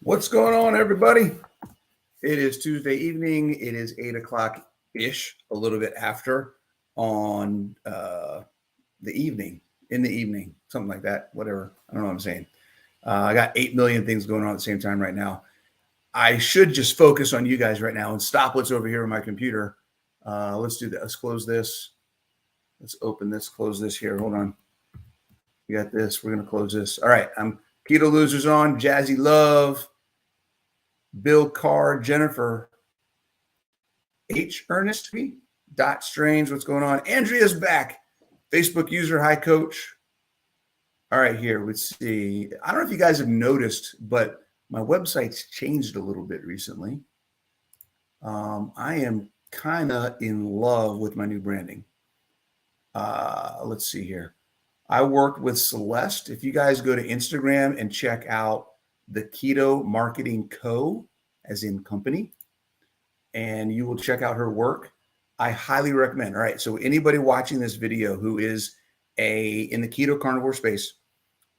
What's going on, everybody? It is Tuesday evening. It is 8 o'clock-ish, a little bit after on the evening, in the evening, something like that, whatever. I don't know what I'm saying. I got 8 million things going on at the same time right now. I should just focus on you guys right now and stop what's over here on my computer. Let's do that. Let's close this. Let's open this, close this here. Hold on. We got this. We're going to close this. All right. I'm Keto Losers on, Jazzy Love, Bill Carr, Jennifer H. Ernest, Dot Strange. What's going on? Andrea's back. Facebook user. Hi, Coach. All right, here. Let's see. I don't know if you guys have noticed, but my website's changed a little bit recently. I am kind of in love with my new branding. Let's see here. I worked with Celeste. If you guys go to Instagram and check out the Keto Marketing Co., as in company, and you will check out her work, I highly recommend. All right, so anybody watching this video who is in the keto carnivore space,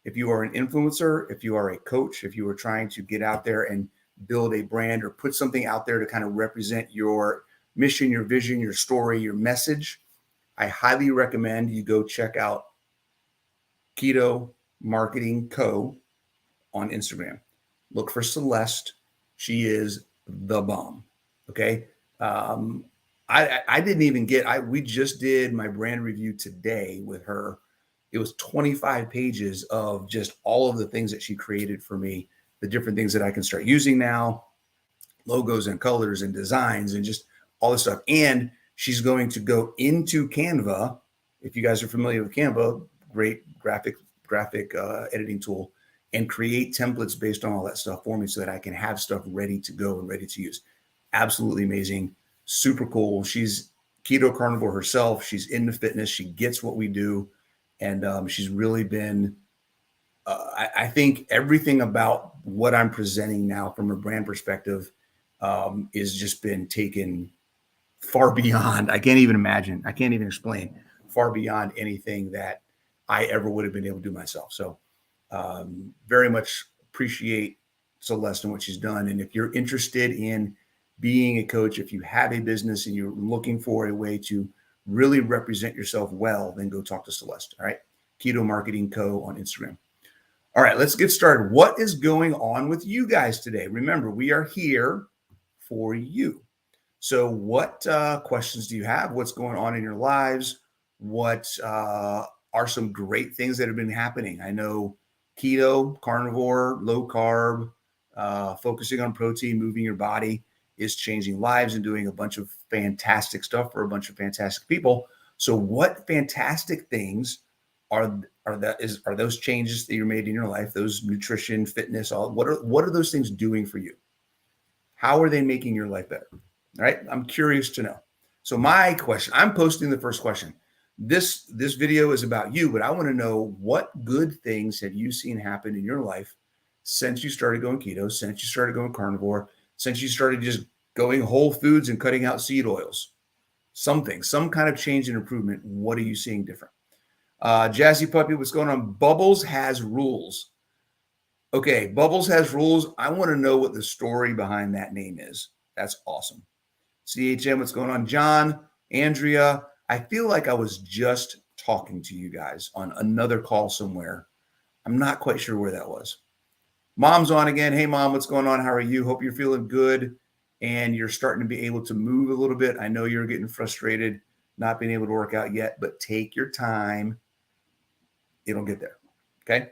if you are an influencer, if you are a coach, if you are trying to get out there and build a brand or put something out there to kind of represent your mission, your vision, your story, your message, I highly recommend you go check out Keto Marketing Co. on Instagram. Look for Celeste. She is the bomb. Okay. I didn't even we just did my brand review today with her. It was 25 pages of just all of the things that she created for me, the different things that I can start using now, logos and colors and designs and just all this stuff. And she's going to go into Canva. If you guys are familiar with Canva, great graphic editing tool, and create templates based on all that stuff for me so that I can have stuff ready to go and ready to use. Absolutely amazing. Super cool. She's keto carnivore herself. She's into fitness. She gets what we do. And she's really been, I think everything about what I'm presenting now from a brand perspective is just been taken far beyond. I can't even imagine. I can't even explain. Far beyond anything that I ever would have been able to do myself. So very much appreciate Celeste and what she's done. And if you're interested in being a coach, if you have a business and you're looking for a way to really represent yourself well, then go talk to Celeste. All right. Keto Marketing Co. on Instagram. All right, let's get started. What is going on with you guys today? Remember, we are here for you. So what questions do you have? What's going on in your lives? What are some great things that have been happening? I know keto, carnivore, low carb, focusing on protein, moving your body is changing lives and doing a bunch of fantastic stuff for a bunch of fantastic people. So what fantastic things are those changes that you made in your life, those nutrition, fitness, what are those things doing for you? How are they making your life better? All right. I'm curious to know. So my question, I'm posting the first question. This video is about you, but I want to know, what good things have you seen happen in your life since you started going keto, since you started going carnivore, since you started just going whole foods and cutting out seed oils? Some kind of change and improvement. What are you seeing different? Jazzy Puppy, what's going on? Bubbles has rules. Okay, Bubbles has rules. I want to know what the story behind that name is. That's awesome. CHM, what's going on? John, Andrea, I feel like I was just talking to you guys on another call somewhere. I'm not quite sure where that was. Mom's on again. Hey, Mom, what's going on? How are you? Hope you're feeling good and you're starting to be able to move a little bit. I know you're getting frustrated not being able to work out yet, but take your time. It'll get there. Okay.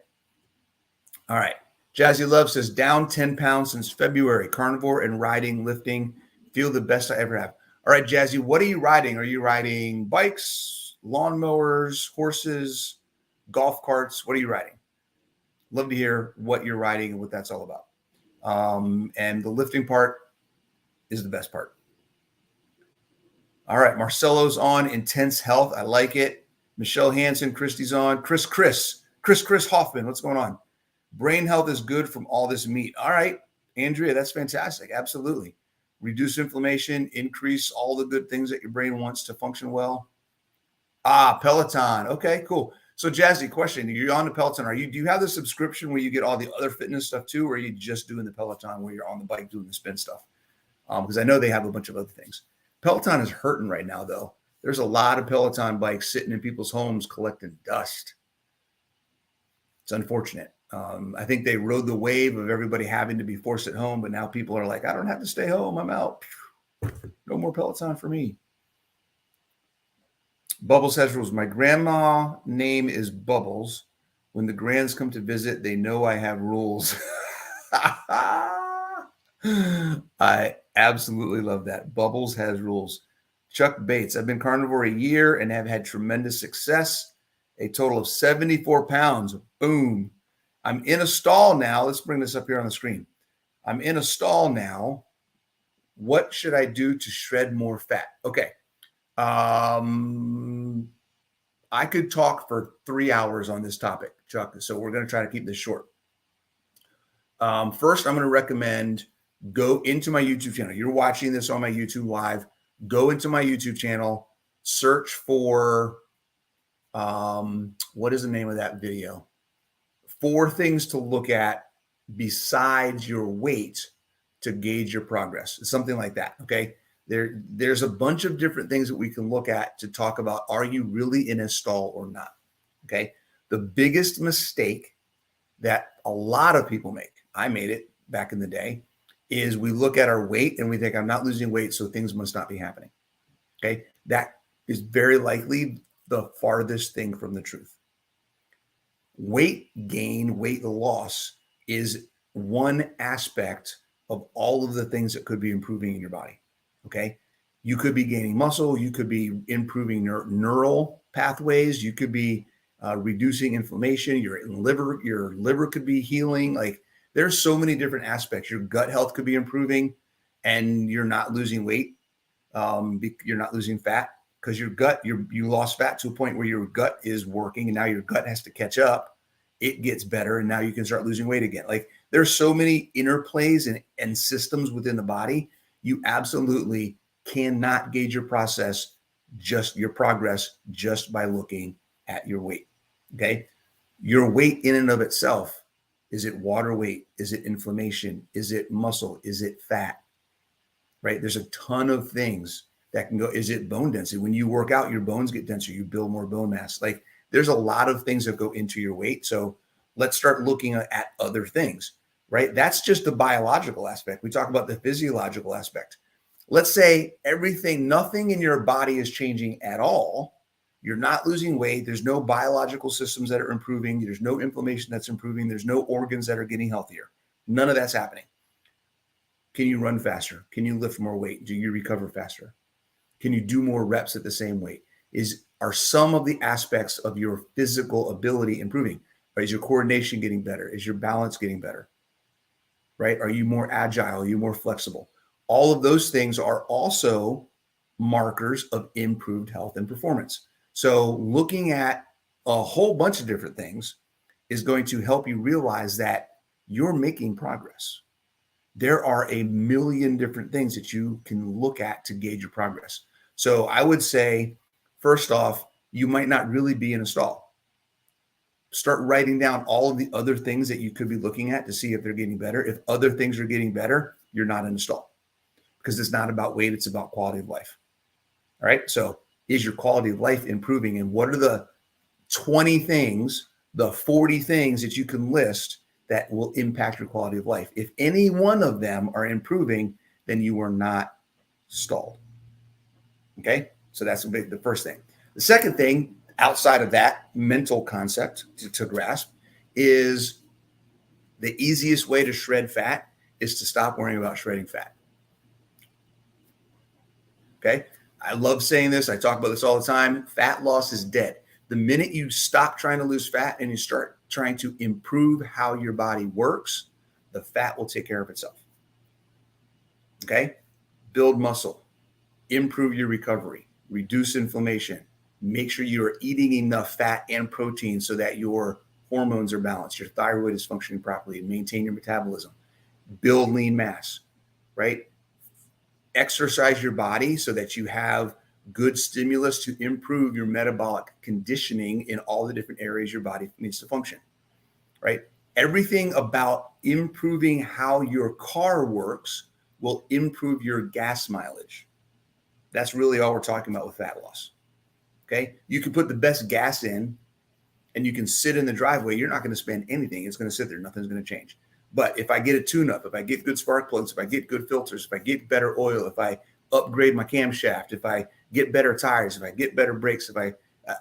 All right. Jazzy Love says, down 10 pounds since February, carnivore and riding, lifting, feel the best I ever have. All right, Jazzy, what are you riding? Are you riding bikes, lawnmowers, horses, golf carts? What are you riding? Love to hear what you're riding and what that's all about. And the lifting part is the best part. All right, Marcelo's on, intense health. I like it. Michelle Hansen, Christy's on. Chris Hoffman, what's going on? Brain health is good from all this meat. All right, Andrea, that's fantastic. Absolutely. Reduce inflammation, increase all the good things that your brain wants to function well. Peloton. Okay, cool. So Jazzy, question: you're on the Peloton? Do you have the subscription where you get all the other fitness stuff too, or are you just doing the Peloton where you're on the bike doing the spin stuff? Because I know they have a bunch of other things. Peloton is hurting right now, though. There's a lot of Peloton bikes sitting in people's homes collecting dust. It's unfortunate. I think they rode the wave of everybody having to be forced at home, but now people are like, I don't have to stay home. I'm out. No more Peloton for me. Bubbles has rules. My grandma name is Bubbles. When the grands come to visit, they know I have rules. I absolutely love that. Bubbles has rules. Chuck Bates, I've been carnivore a year and have had tremendous success. A total of 74 pounds. Boom. I'm in a stall now. Let's bring this up here on the screen. I'm in a stall now. What should I do to shred more fat? Okay. I could talk for 3 hours on this topic, Chuck. So we're going to try to keep this short. First, I'm going to recommend go into my YouTube channel. You're watching this on my YouTube live. Go into my YouTube channel, search for, what is the name of that video? 4 things to look at besides your weight to gauge your progress. Something like that, okay? There's a bunch of different things that we can look at to talk about, are you really in a stall or not, okay? The biggest mistake that a lot of people make, I made it back in the day, is we look at our weight and we think I'm not losing weight, so things must not be happening, okay? That is very likely the farthest thing from the truth. Weight gain, weight loss is one aspect of all of the things that could be improving in your body. Okay. You could be gaining muscle. You could be improving neural pathways. You could be reducing inflammation. Your liver could be healing. Like there's so many different aspects. Your gut health could be improving and you're not losing weight. You're not losing fat because your gut, you lost fat to a point where your gut is working and now your gut has to catch up. It gets better and now you can start losing weight again. Like there's so many interplays and systems within the body. You absolutely cannot gauge your progress just by looking at your weight. Okay. Your weight in and of itself, is it water weight? Is it inflammation? Is it muscle? Is it fat? Right. There's a ton of things that can go. Is it bone density? When you work out, your bones get denser, you build more bone mass. Like there's a lot of things that go into your weight. So let's start looking at other things. Right? That's just the biological aspect. We talk about the physiological aspect. Let's say nothing in your body is changing at all. You're not losing weight. There's no biological systems that are improving. There's no inflammation that's improving. There's no organs that are getting healthier. None of that's happening. Can you run faster? Can you lift more weight? Do you recover faster? Can you do more reps at the same weight? Are some of the aspects of your physical ability improving? Or is your coordination getting better? Is your balance getting better? Right? Are you more agile? Are you more flexible? All of those things are also markers of improved health and performance. So looking at a whole bunch of different things is going to help you realize that you're making progress. There are a million different things that you can look at to gauge your progress. So I would say, first off, you might not really be in a stall. Start writing down all of the other things that you could be looking at to see if they're getting better. If other things are getting better, you're not in a stall because it's not about weight. It's about quality of life. All right. So is your quality of life improving? And what are the 20 things, the 40 things that you can list that will impact your quality of life? If any one of them are improving, then you are not stalled. Okay. So that's the first thing. The second thing, outside of that mental concept to grasp, is the easiest way to shred fat is to stop worrying about shredding fat. Okay. I love saying this. I talk about this all the time. Fat loss is dead. The minute you stop trying to lose fat and you start trying to improve how your body works, the fat will take care of itself. Okay. Build muscle, improve your recovery, reduce inflammation, make sure you are eating enough fat and protein so that your hormones are balanced, your thyroid is functioning properly, and maintain your metabolism. Build lean mass, right? Exercise your body so that you have good stimulus to improve your metabolic conditioning in all the different areas your body needs to function, right? Everything about improving how your car works will improve your gas mileage. That's really all we're talking about with fat loss. Okay. You can put the best gas in and you can sit in the driveway. You're not going to spend anything. It's going to sit there. Nothing's going to change. But if I get a tune-up, if I get good spark plugs, if I get good filters, if I get better oil, if I upgrade my camshaft, if I get better tires, if I get better brakes, if I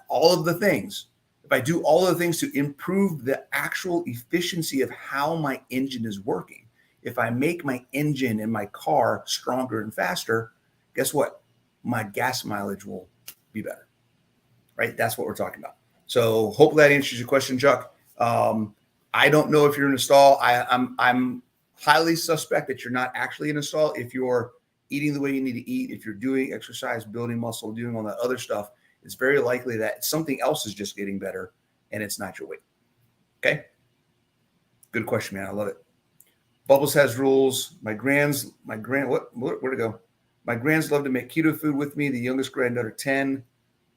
all of the things, if I do all of the things to improve the actual efficiency of how my engine is working, if I make my engine and my car stronger and faster, guess what? My gas mileage will be better, right? That's what we're talking about. So hopefully that answers your question, Chuck. I don't know if you're in a stall. I'm highly suspect that you're not actually in a stall. If you're eating the way you need to eat, if you're doing exercise, building muscle, doing all that other stuff, it's very likely that something else is just getting better and it's not your weight. Okay. Good question, man. I love it. Bubbles has rules. Where'd it go? My grands love to make keto food with me. The youngest granddaughter, 10,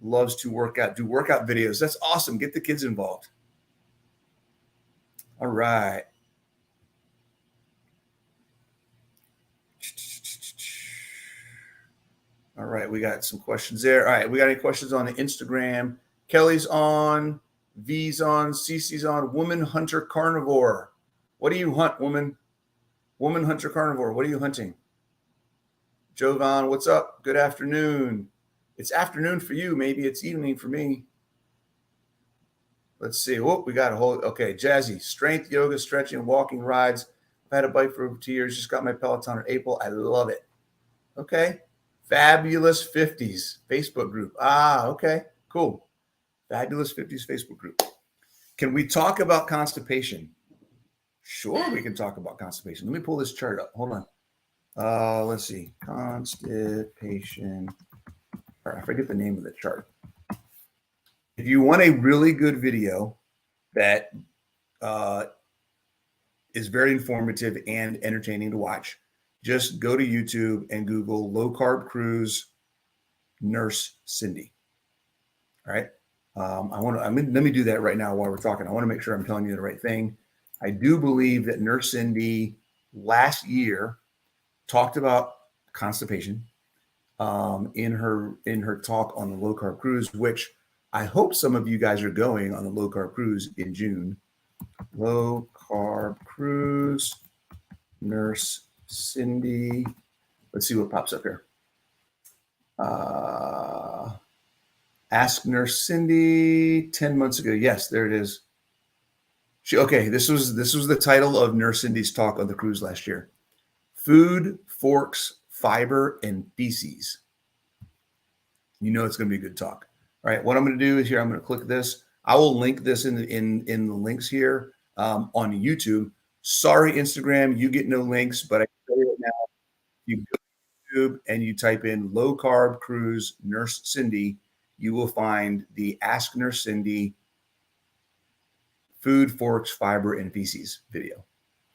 loves to work out, do workout videos. That's awesome. Get the kids involved. All right. All right. We got some questions there. All right. We got any questions on the Instagram? Kelly's on, V's on, Cece's on. Woman Hunter Carnivore. What do you hunt, woman? Woman Hunter Carnivore. What are you hunting? Jovan, what's up? Good afternoon. It's afternoon for you. Maybe it's evening for me. Let's see. We got a whole, okay. Jazzy, strength, yoga, stretching, walking, rides. I've had a bike for over 2 years. Just got my Peloton in April. I love it. Okay. Fabulous 50s Facebook group. Okay. Cool. Fabulous 50s Facebook group. Can we talk about constipation? Sure, we can talk about constipation. Let me pull this chart up. Hold on. Let's see. Constipation. I forget the name of the chart. If you want a really good video that is very informative and entertaining to watch, just go to YouTube and Google low carb cruise nurse Cindy. All right. Let me do that right now while we're talking. I want to make sure I'm telling you the right thing. I do believe that Nurse Cindy last year talked about constipation in her talk on the low carb cruise, which I hope some of you guys are going on the low carb cruise in June. Low carb cruise, Nurse Cindy. Let's see what pops up here. Ask Nurse Cindy 10 months ago. Yes, there it is. This was the title of Nurse Cindy's talk on the cruise last year. Food, forks, fiber, and feces. You know it's going to be a good talk. All right, what I'm going to do is here, I'm going to click this. I will link this in the links here on YouTube. Sorry, Instagram, you get no links, but I can tell you right now, you go to YouTube and you type in low carb cruise Nurse Cindy, you will find the Ask Nurse Cindy food, forks, fiber, and feces video.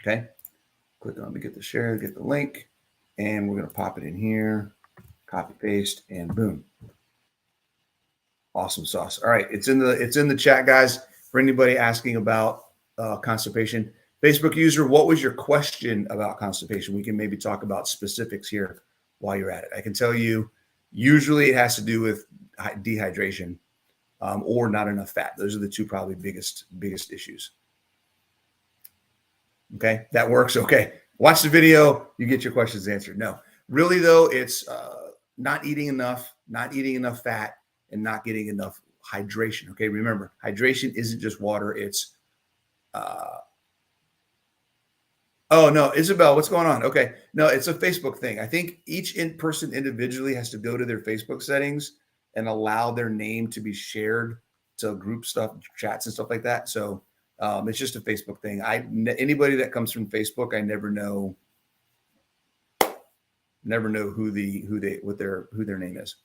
Okay. Click on to get the share, get the link, and we're going to pop it in here, copy, paste, and boom. Awesome sauce. All right. It's in the chat, guys, for anybody asking about constipation. Facebook user, what was your question about constipation? We can maybe talk about specifics here while you're at it. I can tell you, usually it has to do with dehydration or not enough fat. Those are the two probably biggest issues. Okay, that works. Okay, watch the video. You get your questions answered. No, really though, it's not eating enough fat, and not getting enough hydration. Okay, remember, hydration isn't just water. It's oh no, Isabel, what's going on? Okay, no, it's a Facebook thing. I think each person individually has to go to their Facebook settings and allow their name to be shared to group stuff, chats and stuff like that. So it's just a Facebook thing. Anybody that comes from Facebook, I never know who their name is.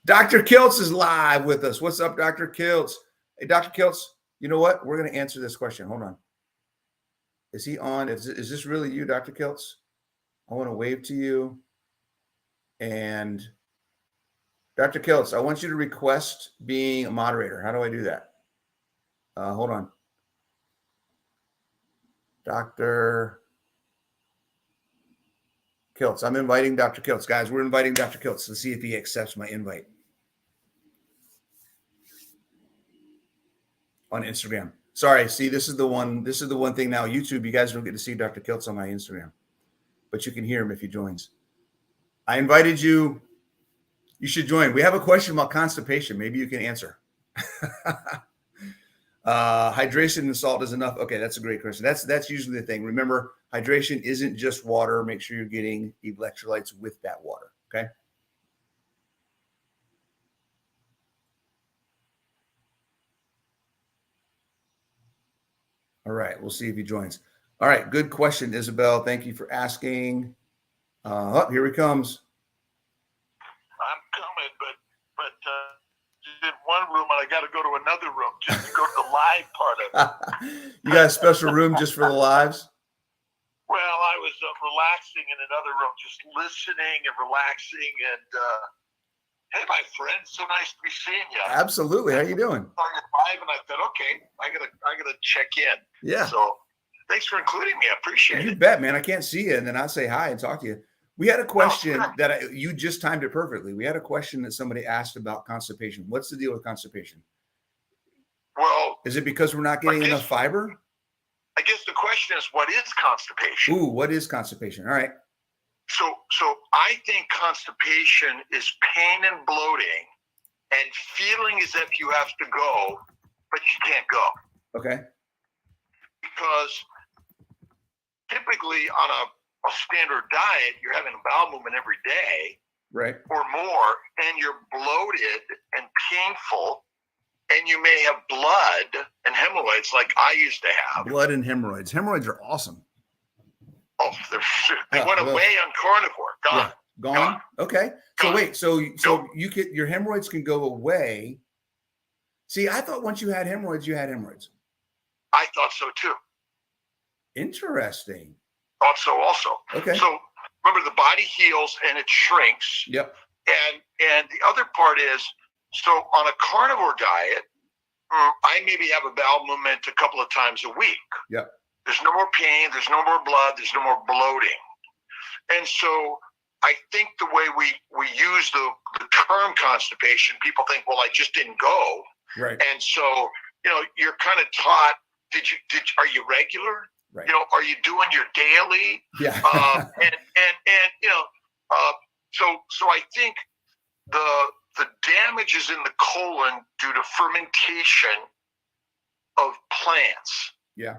Dr. Kiltz is live with us. What's up, Dr. Kiltz? Hey, Dr. Kiltz, you know what? We're going to answer this question. Hold on. Is he on? Is this really you, Dr. Kiltz? I want to wave to you. And Dr. Kiltz, I want you to request being a moderator. How do I do that? Hold on. Dr. Kiltz. I'm inviting Dr. Kiltz. Guys, we're inviting Dr. Kiltz to see if he accepts my invite on Instagram. Sorry, see, this is the one thing now. YouTube, you guys don't get to see Dr. Kiltz on my Instagram, but you can hear him if he joins. I invited you. You should join. We have a question about constipation. Maybe you can answer. Hydration and salt is enough. Okay, that's a great question. That's usually the thing. Remember, hydration isn't just water. Make sure you're getting electrolytes with that water. Okay. All right, we'll see if he joins. All right, good question, Isabel. Thank you for asking. Here he comes. I'm coming, but in one room, and I got to go to another room just to go to the live part of it. You got a special room just for the lives? Well, I was relaxing in another room, just listening and relaxing. And hey, my friend, so nice to be seeing you. Absolutely. How you doing? Live, and I thought, okay, I gotta check in. Yeah. So thanks for including me. I appreciate it. You bet, man. I can't see you, and then I'll say hi and talk to you. We had a question that you just timed it perfectly. We had a question that somebody asked about constipation. What's the deal with constipation? Well, is it because we're not getting enough fiber? I guess the question is, what is constipation? Ooh, what is constipation? All right. So I think constipation is pain and bloating and feeling as if you have to go, but you can't go. Okay. Because typically on a standard diet, you're having a bowel movement every day, right, or more, and you're bloated and painful, and you may have blood and hemorrhoids like I used to have. Blood and hemorrhoids. Hemorrhoids are awesome. Oh, they went away on carnivore. Gone. Yeah, gone. Okay. So wait, so you can, your hemorrhoids can go away. See, I thought once you had hemorrhoids, you had hemorrhoids. I thought so too. Interesting. Thought so also. Okay. So remember, the body heals and it shrinks. Yep. And the other part is, so on a carnivore diet, I maybe have a bowel movement a couple of times a week. Yep. There's no more pain. There's no more blood. There's no more bloating. And so I think the way we use the term constipation, people think, well, I just didn't go. Right. And so, you're kind of taught, are you regular? Right. Are you doing your daily? Yeah. So I think the damage is in the colon due to fermentation of plants. Yeah.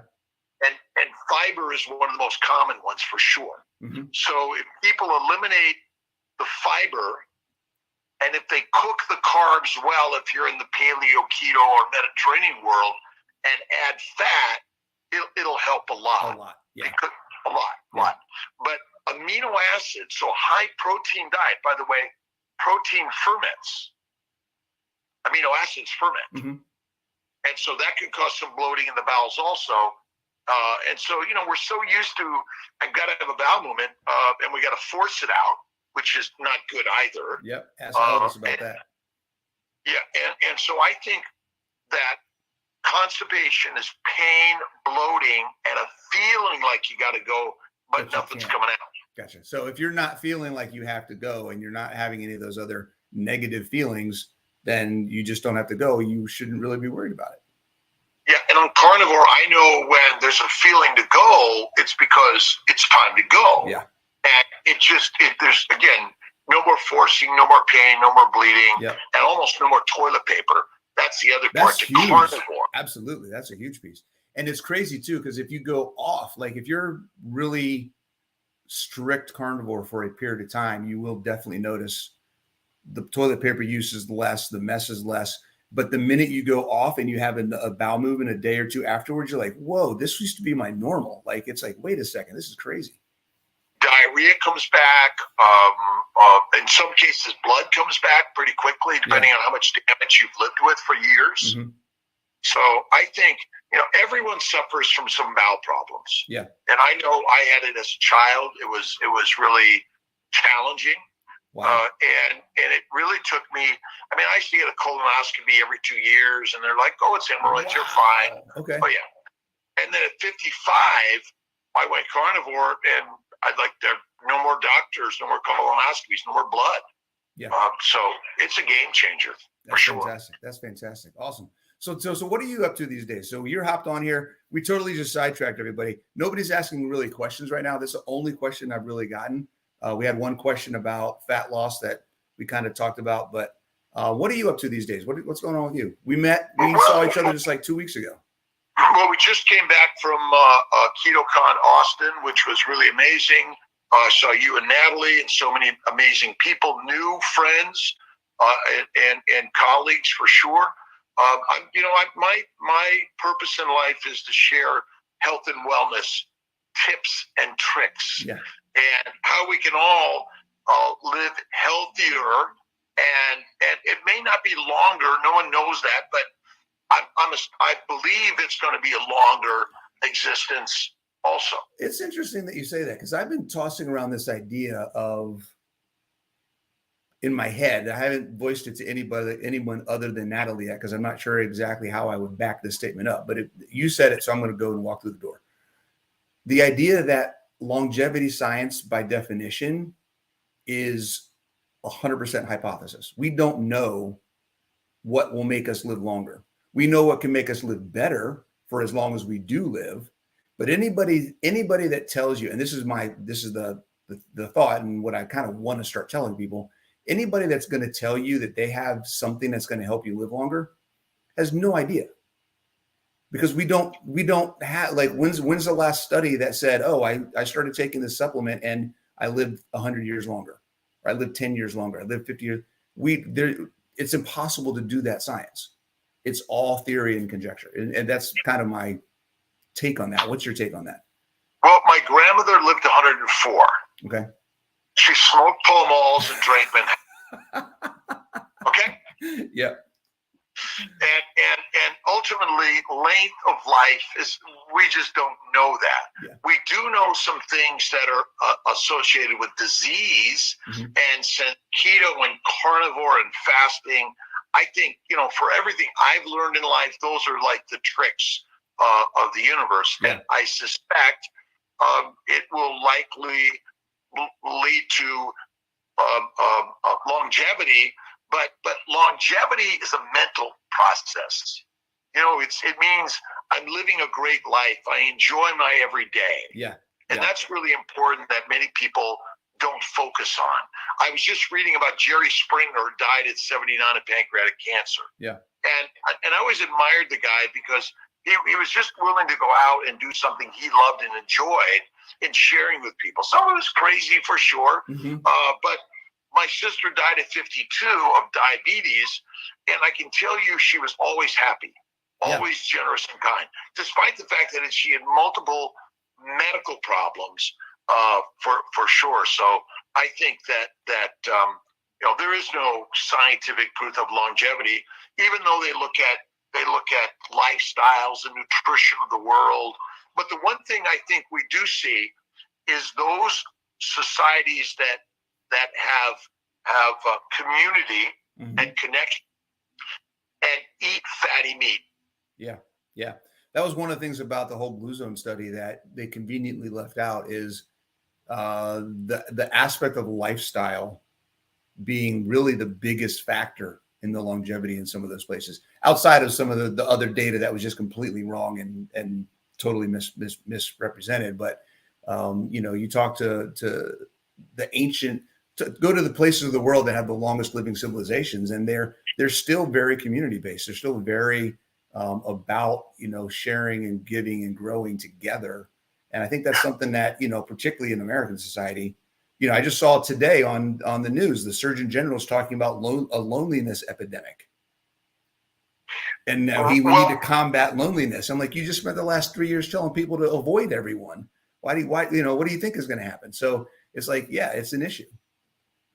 And fiber is one of the most common ones for sure. Mm-hmm. So if people eliminate the fiber, and if they cook the carbs well, if you're in the paleo, keto, or Mediterranean world, and add fat, it'll help a lot. A lot, yeah. A lot. But amino acids, so high protein diet, by the way, protein ferments. Amino acids ferment. Mm-hmm. And so that can cause some bloating in the bowels also. And so, we're so used to, I've got to have a bowel movement, and we got to force it out, which is not good either. Yep. Ask us about that. Yeah. And so I think that constipation is pain, bloating, and a feeling like you got to go, but nothing's coming out. Gotcha. So if you're not feeling like you have to go and you're not having any of those other negative feelings, then you just don't have to go. You shouldn't really be worried about it. Yeah, and on carnivore, I know when there's a feeling to go, it's because it's time to go. Yeah. And there's, again, no more forcing, no more pain, no more bleeding, yep. and almost no more toilet paper. That's the other part to carnivore. Absolutely. That's a huge piece. And it's crazy too, because if you go off, like if you're really strict carnivore for a period of time, you will definitely notice the toilet paper use is less, the mess is less. But the minute you go off and you have a bowel movement a day or two afterwards, you're like, whoa, this used to be my normal. Like, it's like, wait a second, this is crazy. Diarrhea comes back. In some cases, blood comes back pretty quickly, depending on how much damage you've lived with for years. Mm-hmm. So I think, everyone suffers from some bowel problems. Yeah. And I know I had it as a child. It was really challenging. Wow. And it really took me. I mean, I used to get a colonoscopy every 2 years, and they're like, "Oh, it's hemorrhoids. You're fine." Okay. Oh yeah. And then at 55, I went carnivore, and I'd like there no more doctors, no more colonoscopies, no more blood. Yeah. So it's a game changer. That's for sure. fantastic. That's fantastic. Awesome. So what are you up to these days? So you're hopped on here. We totally just sidetracked everybody. Nobody's asking really questions right now. This is the only question I've really gotten. We had one question about fat loss that we kind of talked about, but what are you up to these days? What's going on with you? We saw each other just like 2 weeks ago. Well, we just came back from KetoCon Austin, which was really amazing. Saw you and Natalie and so many amazing people, new friends and colleagues for sure. My purpose in life is to share health and wellness tips and tricks, and how we can all live healthier. And it may not be longer. No one knows that, but I believe it's going to be a longer existence also. It's interesting that you say that, because I've been tossing around this idea of, in my head, I haven't voiced it to anyone other than Natalie yet, because I'm not sure exactly how I would back this statement up. But you said it, so I'm going to go and walk through the door. The idea that longevity science, by definition, is 100% hypothesis. We don't know what will make us live longer. We know what can make us live better for as long as we do live. But anybody that tells you, and this is the thought and what I kind of want to start telling people, anybody that's going to tell you that they have something that's going to help you live longer has no idea. Because we don't have, like, when's the last study that said, oh, I started taking this supplement and I lived 100 years longer, or I lived 10 years longer, I lived 50 years. It's impossible to do that science. It's all theory and conjecture. And that's kind of my take on that. What's your take on that? Well, my grandmother lived 104. Okay. She smoked Pall Malls and drank Manhattan. Okay? Yeah. And ultimately, length of life is, we just don't know that. Yeah. We do know some things that are associated with disease, and since keto and carnivore and fasting, I think, for everything I've learned in life, those are like the tricks of the universe. Yeah. And I suspect it will likely lead to longevity, but longevity is a mental process. It means I'm living a great life. I enjoy my everyday. Yeah. And that's really important that many people don't focus on. I was just reading about Jerry Springer, who died at 79 of pancreatic cancer. Yeah. And I always admired the guy because he was just willing to go out and do something he loved and enjoyed in sharing with people. Some of it was crazy for sure, but my sister died at 52 of diabetes, and I can tell you she was always happy, always generous and kind, despite the fact that she had multiple medical problems, for sure. So I think that there is no scientific proof of longevity, even though they look at lifestyles and nutrition of the world. But the one thing I think we do see is those societies that have community and connection and eat fatty meat. Yeah. That was one of the things about the whole Blue Zone study that they conveniently left out, is the aspect of lifestyle being really the biggest factor in the longevity in some of those places, outside of some of the other data that was just completely wrong and totally misrepresented. But you talk to the ancient, go to the places of the world that have the longest living civilizations, and they're still very community based. They're still very about sharing and giving and growing together. And I think that's something that particularly in American society, I just saw today on the news, the Surgeon General is talking about a loneliness epidemic. And now we need to combat loneliness. I'm like, you just spent the last 3 years telling people to avoid everyone. Why what do you think is going to happen? So it's like, it's an issue.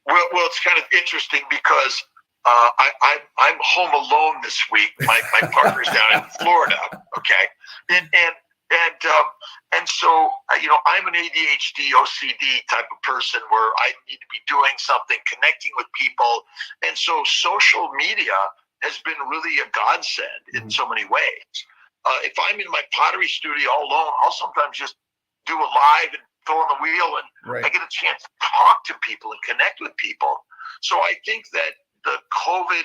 Well, it's kind of interesting because I'm home alone this week. My partner's down in Florida. Okay. And And so, I'm an ADHD, OCD type of person where I need to be doing something, connecting with people. And so social media has been really a godsend in so many ways. If I'm in my pottery studio all alone, I'll sometimes just do a live and throw on the wheel, and I get a chance to talk to people and connect with people. So I think that the COVID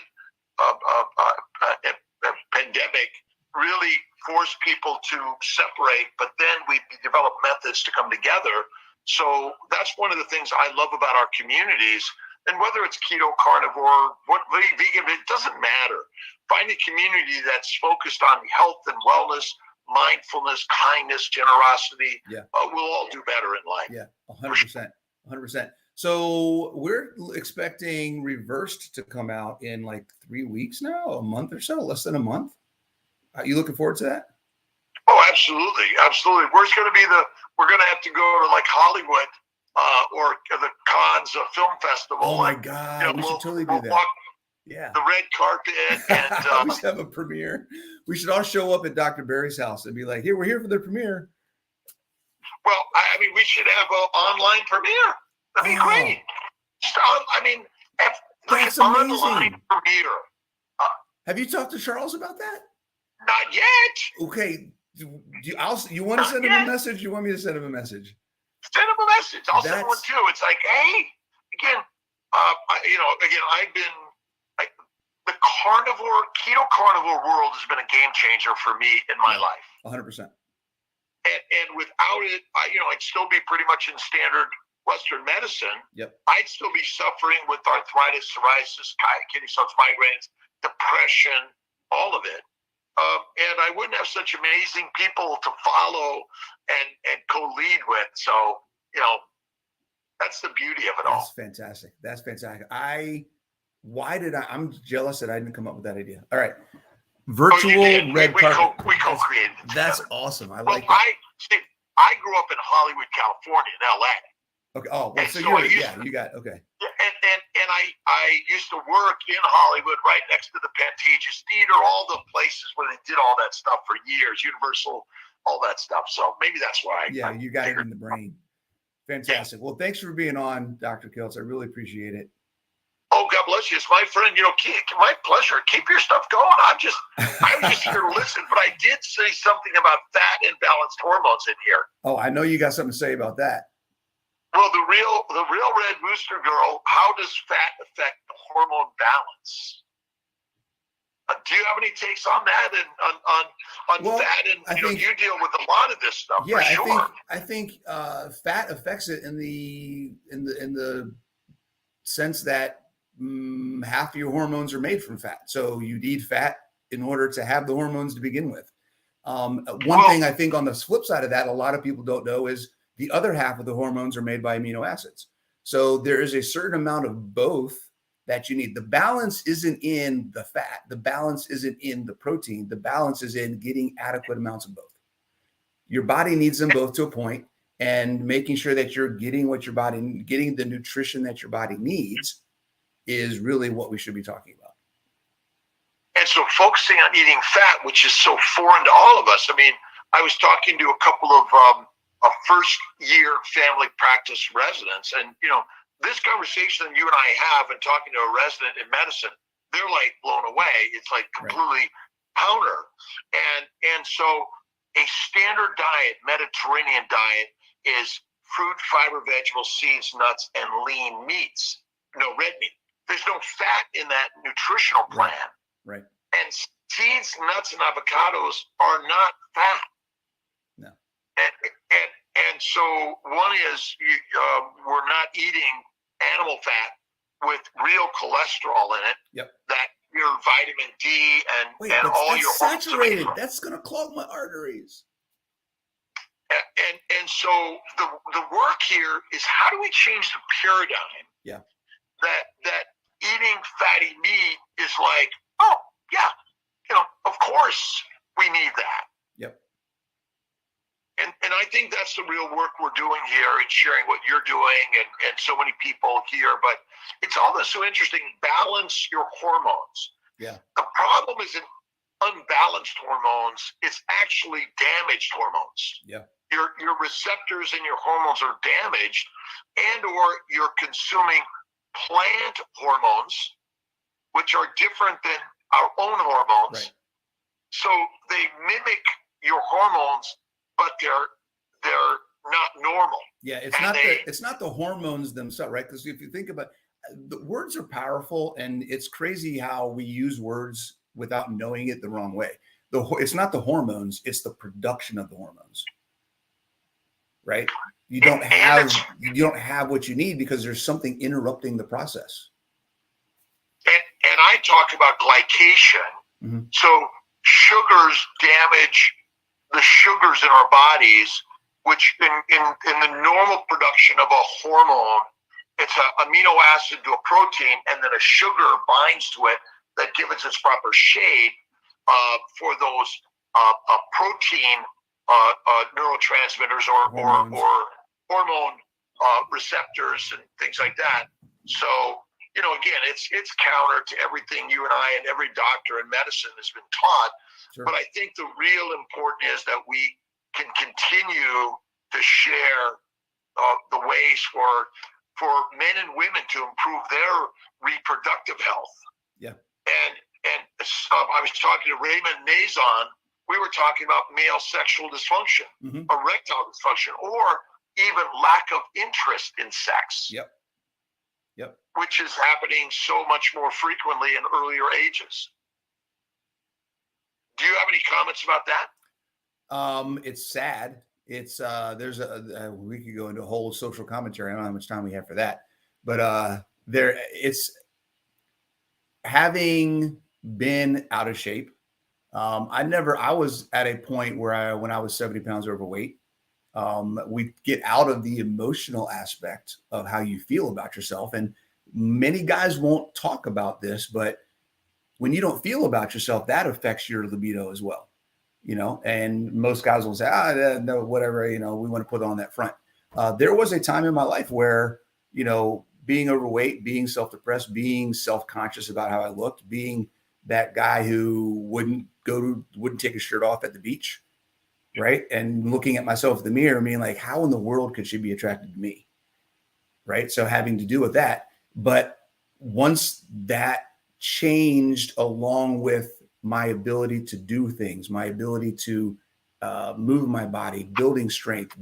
pandemic really forced people to separate, but then we developed methods to come together. So that's one of the things I love about our communities. And whether it's keto, carnivore, vegan, it doesn't matter. Find a community that's focused on health and wellness, mindfulness, kindness, generosity. We'll all do better in life. Yeah, 100%. 100%. So we're expecting Reversed to come out in like 3 weeks now, a month or so, less than a month. Are you looking forward to that? Oh, absolutely. Absolutely. We're going to have to go to like Hollywood or the Cannes Film Festival. Oh my God. We should totally do that. Walk the red carpet. And we should have a premiere. We should all show up at Dr. Barry's house and be like, we're here for the premiere. Well, I mean, we should have an online premiere. That'd be great. That's online amazing. Premiere. Have you talked to Charles about that? Not yet. Okay. You want to send him a message? You want me to send him a message? Send him a message. I'll send one too. It's like, hey, again, I've been the keto carnivore world has been a game changer for me in my life. 100%. And without it, I'd still be pretty much in standard Western medicine. Yep. I'd still be suffering with arthritis, psoriasis, kidney stones, migraines, depression, all of it. And I wouldn't have such amazing people to follow and co-lead with. So, that's the beauty of it all. That's fantastic. I'm jealous that I didn't come up with that idea. All right. Virtual red carpet. We co-created it. That's awesome. I like that. I grew up in Hollywood, California, in LA. Okay. Oh, well, so you got, okay. And I used to work in Hollywood right next to the Pantages Theater, all the places where they did all that stuff for years, Universal, all that stuff. So maybe that's why. You got it in the brain. Fantastic. Well, thanks for being on, Dr. Kiltz. I really appreciate it. Oh, God bless you. It's my friend. My pleasure. Keep your stuff going. I was just here to listen, but I did say something about fat and balanced hormones in here. Oh, I know you got something to say about that. Well, the real red rooster girl, how does fat affect the hormone balance? Do you have any takes on that and on fat? And you deal with a lot of this stuff. Yeah, for sure. I think fat affects it in the sense that half of your hormones are made from fat. So you need fat in order to have the hormones to begin with. One thing I think on the flip side of that, a lot of people don't know is the other half of the hormones are made by amino acids. So there is a certain amount of both that you need. The balance isn't in the fat. The balance isn't in the protein. The balance is in getting adequate amounts of both. Your body needs them both to a point, and making sure that you're getting getting the nutrition that your body needs is really what we should be talking about. And so focusing on eating fat, which is so foreign to all of us. I mean, I was talking to a couple of first-year family practice residents, and this conversation you and I have, and talking to a resident in medicine, they're like blown away. It's like completely counter. And so a standard diet, Mediterranean diet, is fruit, fiber, vegetables, seeds, nuts, and lean meats. No red meat. There's no fat in that nutritional plan. Right. And seeds, nuts, and avocados are not fat. No. And so one is we're not eating animal fat with real cholesterol in it. Yep. That your vitamin D and all your saturated. That's going to clog my arteries. And so the work here is, how do we change the paradigm? Yeah. That eating fatty meat is like, oh yeah, of course we need that. Yep. And I think that's the real work we're doing here, and sharing what you're doing and so many people here. But it's all this so interesting. Balance your hormones. Yeah. The problem is unbalanced hormones, it's actually damaged hormones. Yeah. Your receptors and your hormones are damaged, and or you're consuming plant hormones, which are different than our own hormones. Right. So they mimic your hormones, but they're not normal. Yeah, it's not the hormones themselves, right? Because if you think about the words are powerful, and it's crazy how we use words without knowing it the wrong way. It's not the hormones; it's the production of the hormones, right? You don't have what you need because there's something interrupting the process. And I talk about glycation. Mm-hmm. So sugars damage the sugars in our bodies, which in the normal production of a hormone, it's an amino acid to a protein, and then a sugar binds to it that gives it its proper shape for those protein neurotransmitters or hormone receptors and things like that. So, again, it's counter to everything you and I and every doctor in medicine has been taught. Sure. But I think the real important is that we can continue to share the ways for men and women to improve their reproductive health. Yeah. And I was talking to Raymond Nazon. We were talking about male sexual dysfunction, mm-hmm. erectile dysfunction, or even lack of interest in sex. Yep. Which is happening so much more frequently in earlier ages. Do you have any comments about that? It's sad. It's we could go into a whole social commentary. I don't know how much time we have for that, but it's having been out of shape. I was at a point where when I was 70 pounds overweight, we get out of the emotional aspect of how you feel about yourself. And many guys won't talk about this, but when you don't feel about yourself, that affects your libido as well, and most guys will say, no, whatever, we want to put on that front. There was a time in my life where, being overweight, being self-depressed, being self-conscious about how I looked, being that guy who wouldn't take his shirt off at the beach, right? And looking at myself in the mirror, being like, how in the world could she be attracted to me? Right. So having to do with that. But once that changed, along with my ability to do things, my ability to move my body, building strength,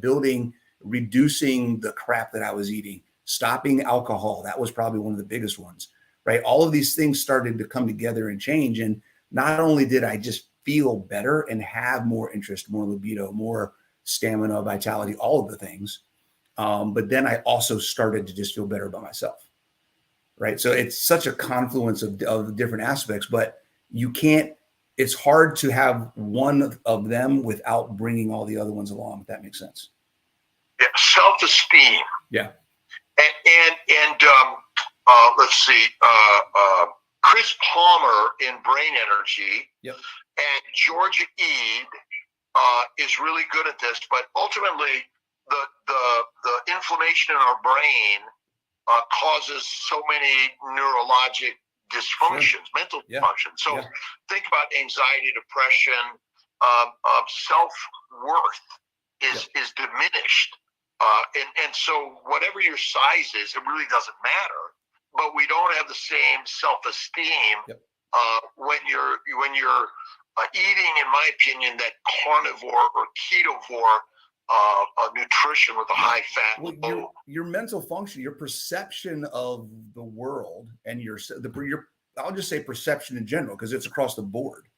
reducing the crap that I was eating, stopping alcohol. That was probably one of the biggest ones, right? All of these things started to come together and change. And not only did I just feel better and have more interest, more libido, more stamina, vitality, all of the things, but then I also started to just feel better about myself. Right. So it's such a confluence of different aspects, but it's hard to have one of them without bringing all the other ones along, if that makes sense. Yeah. Self-esteem. Yeah. And let's see, Chris Palmer in Brain Energy. Yep. And Georgia Ede is really good at this, but ultimately the inflammation in our brain causes so many neurologic dysfunctions, mental dysfunction. So think about anxiety, depression, self-worth is diminished. And so whatever your size is, it really doesn't matter. But we don't have the same self-esteem when you're eating, in my opinion, that carnivore or ketovore nutrition with a high fat. Well, your mental function, your perception of the world, and your I'll just say perception in general, because it's across the board.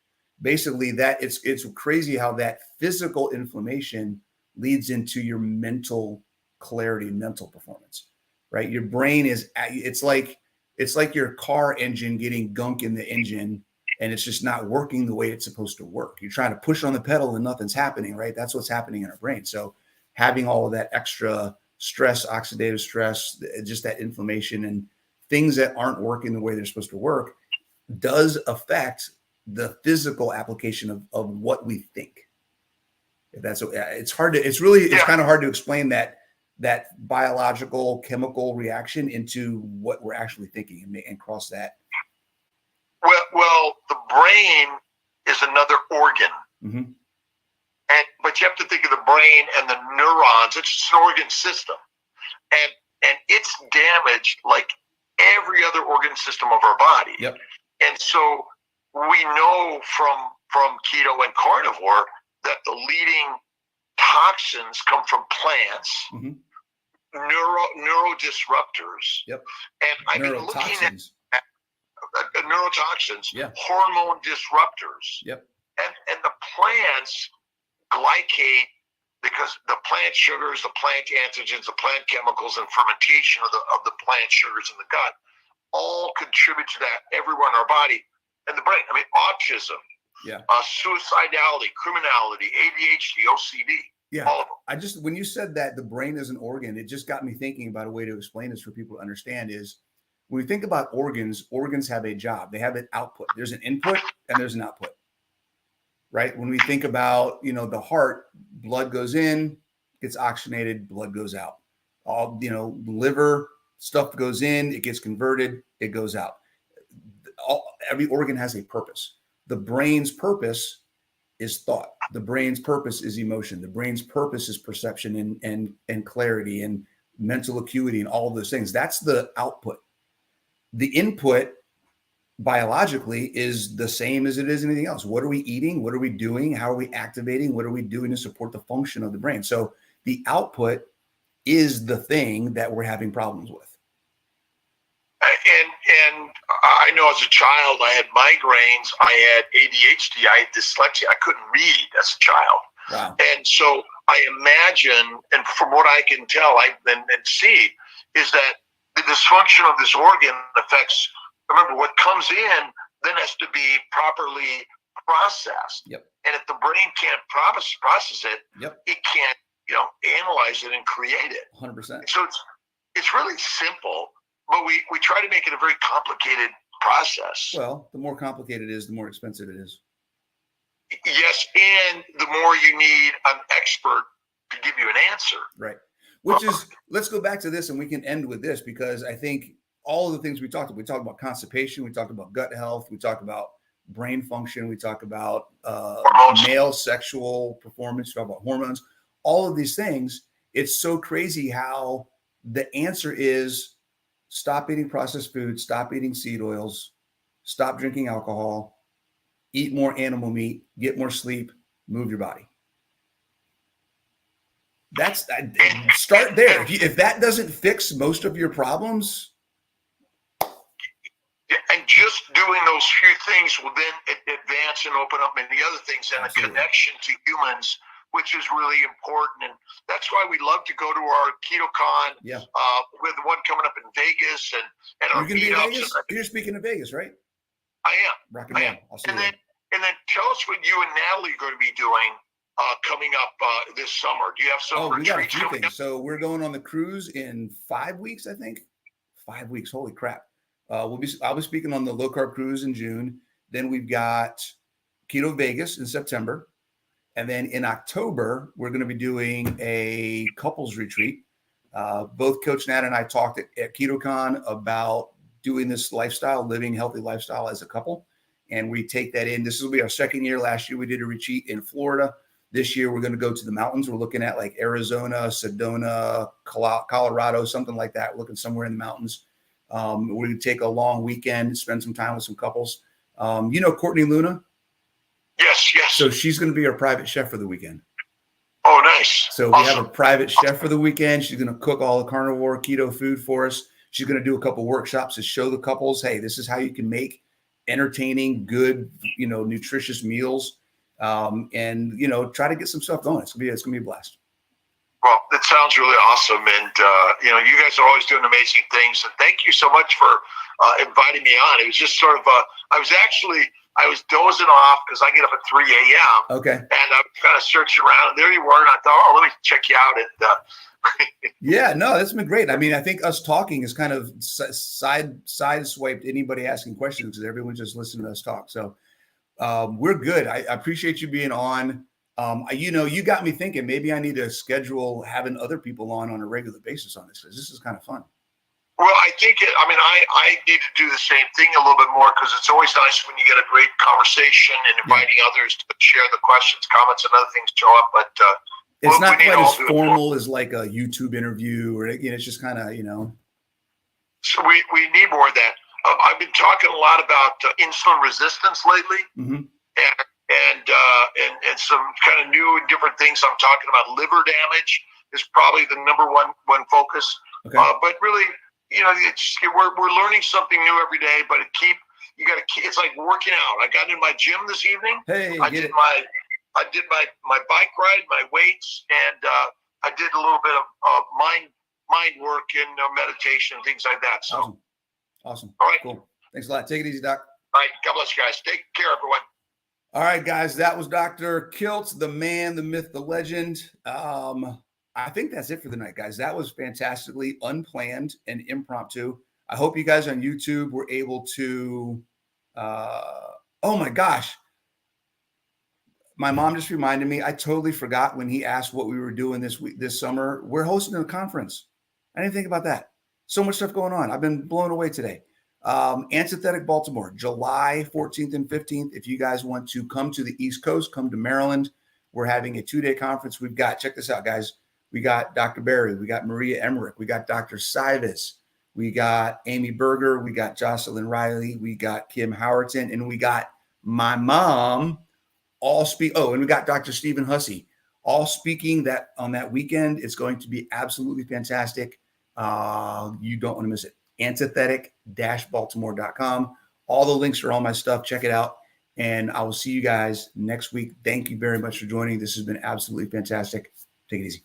Basically, that it's crazy how that physical inflammation leads into your mental clarity, mental performance. Right, your brain it's like your car engine getting gunk in the engine, and it's just not working the way it's supposed to work. You're trying to push on the pedal and nothing's happening, right? That's what's happening in our brain. So having all of that extra stress, oxidative stress, just that inflammation and things that aren't working the way they're supposed to work does affect the physical application of what we think. It's kind of hard to explain that biological chemical reaction into what we're actually thinking and cross that. Well, the brain is another organ. Mm-hmm. But you have to think of the brain and the neurons. It's just an organ system. And it's damaged like every other organ system of our body. Yep. And so we know from keto and carnivore that the leading toxins come from plants, mm-hmm. neurodisruptors. Yep. And I've been looking at neurotoxins, yeah. hormone disruptors. Yep. And the plants glycate because the plant sugars, the plant antigens, the plant chemicals, and fermentation of the plant sugars in the gut all contribute to that everywhere in our body and the brain. I mean, autism, suicidality, criminality, ADHD, OCD, all of them. When you said that the brain is an organ, it just got me thinking about a way to explain this for people to understand is when we think about organs have a job. They have an output. There's an input and there's an output. Right? When we think about, the heart, blood goes in, gets oxygenated, blood goes out. All, liver stuff goes in, it gets converted, it goes out. Every organ has a purpose. The brain's purpose is thought. The brain's purpose is emotion. The brain's purpose is perception and clarity and mental acuity and all of those things. That's the output. The input biologically is the same as it is anything else. What are we eating? What are we doing? How are we activating? What are we doing to support the function of the brain? So the output is the thing that we're having problems with. And I know as a child, I had migraines, I had ADHD, I had dyslexia. I couldn't read as a child. Wow. And so I imagine, and from what I can tell and see, is that the dysfunction of this organ affects, remember, what comes in then has to be properly processed. Yep. And if the brain can't process it, it can't, analyze it and create it. 100%. So it's really simple, but we try to make it a very complicated process. Well, the more complicated it is, the more expensive it is. Yes, and the more you need an expert to give you an answer. Right. Which is, let's go back to this and we can end with this because I think all of the things we talked about constipation, we talked about gut health, we talked about brain function, we talk about male sexual performance, we talk about hormones, all of these things. It's so crazy how the answer is stop eating processed food, stop eating seed oils, stop drinking alcohol, eat more animal meat, get more sleep, move your body. Start there. If that doesn't fix most of your problems. And just doing those few things will then advance and open up many other things and a connection to humans, which is really important. And that's why we love to go to our KetoCon. Yeah. With the one coming up in Vegas and our meetups. You're speaking of Vegas, right? I am. Rock and roll. I'll see you then tell us what you and Natalie are going to be doing coming up this summer. Do you have some retreats? We got a few things. So we're going on the cruise in 5 weeks, I think. 5 weeks. Holy crap. I'll be speaking on the low carb cruise in June. Then we've got Keto Vegas in September. And then in October, we're going to be doing a couples retreat. Both Coach Nat and I talked at KetoCon about doing this lifestyle, living healthy lifestyle as a couple. And we take that in. This will be our second year. Last year, we did a retreat in Florida. This year, we're going to go to the mountains. We're looking at like Arizona, Sedona, Colorado, something like that. We're looking somewhere in the mountains. We're going to take a long weekend, spend some time with some couples. Courtney Luna? Yes. So she's going to be our private chef for the weekend. Oh, nice. So we have a private chef for the weekend. She's going to cook all the carnivore keto food for us. She's going to do a couple workshops to show the couples, hey, this is how you can make entertaining, good, nutritious meals. And try to get some stuff going. It's gonna be a blast. Well, that sounds really awesome. And, you guys are always doing amazing things. And thank you so much for inviting me on. It was just sort of, I was dozing off because I get up at 3 a.m. Okay. And I was kind of searching around. And there you were. And I thought, let me check you out. And yeah, no, that's been great. I mean, I think us talking is kind of sideswiped anybody asking questions because everyone's just listening to us talk. So we're good. I appreciate you being on. You got me thinking maybe I need to schedule having other people on a regular basis on this because this is kind of fun. Well, I think I need to do the same thing a little bit more, because it's always nice when you get a great conversation and inviting others to share the questions, comments, and other things show up. But it's not quite as formal as like a YouTube interview, or it's just kind of So we need more of that. I've been talking a lot about insulin resistance lately, Mm-hmm. and some kind of new and different things. I'm talking about liver damage is probably the number one focus. Okay. But really, we're learning something new every day. But it's like working out. I got in my gym this evening. Hey, I did my bike ride, my weights, and I did a little bit of mind work and meditation, things like that. So awesome. All right. Cool. Thanks a lot. Take it easy, Doc. All right. God bless you guys. Take care, everyone. All right, guys. That was Dr. Kiltz, the man, the myth, the legend. I think that's it for the night, guys. That was fantastically unplanned and impromptu. I hope you guys on YouTube were able to. Oh my gosh. My mom just reminded me. I totally forgot when he asked what we were doing this summer. We're hosting a conference. I didn't think about that. So much stuff going on. I've been blown away today. Antithetic Baltimore, July 14th and 15th. If you guys want to come to the East Coast, come to Maryland. We're having a 2-day conference. We've got, check this out, guys. We got Dr. Barry. We got Maria Emmerich. We got Dr. Sivas. We got Amy Berger. We got Jocelyn Riley. We got Kim Howerton. And we got my mom all speak. Oh, and we got Dr. Stephen Hussey all speaking that on that weekend. It's going to be absolutely fantastic. You don't want to miss it. Antithetic-baltimore.com. All the links are on my stuff. Check it out. And I will see you guys next week. Thank you very much for joining. This has been absolutely fantastic. Take it easy.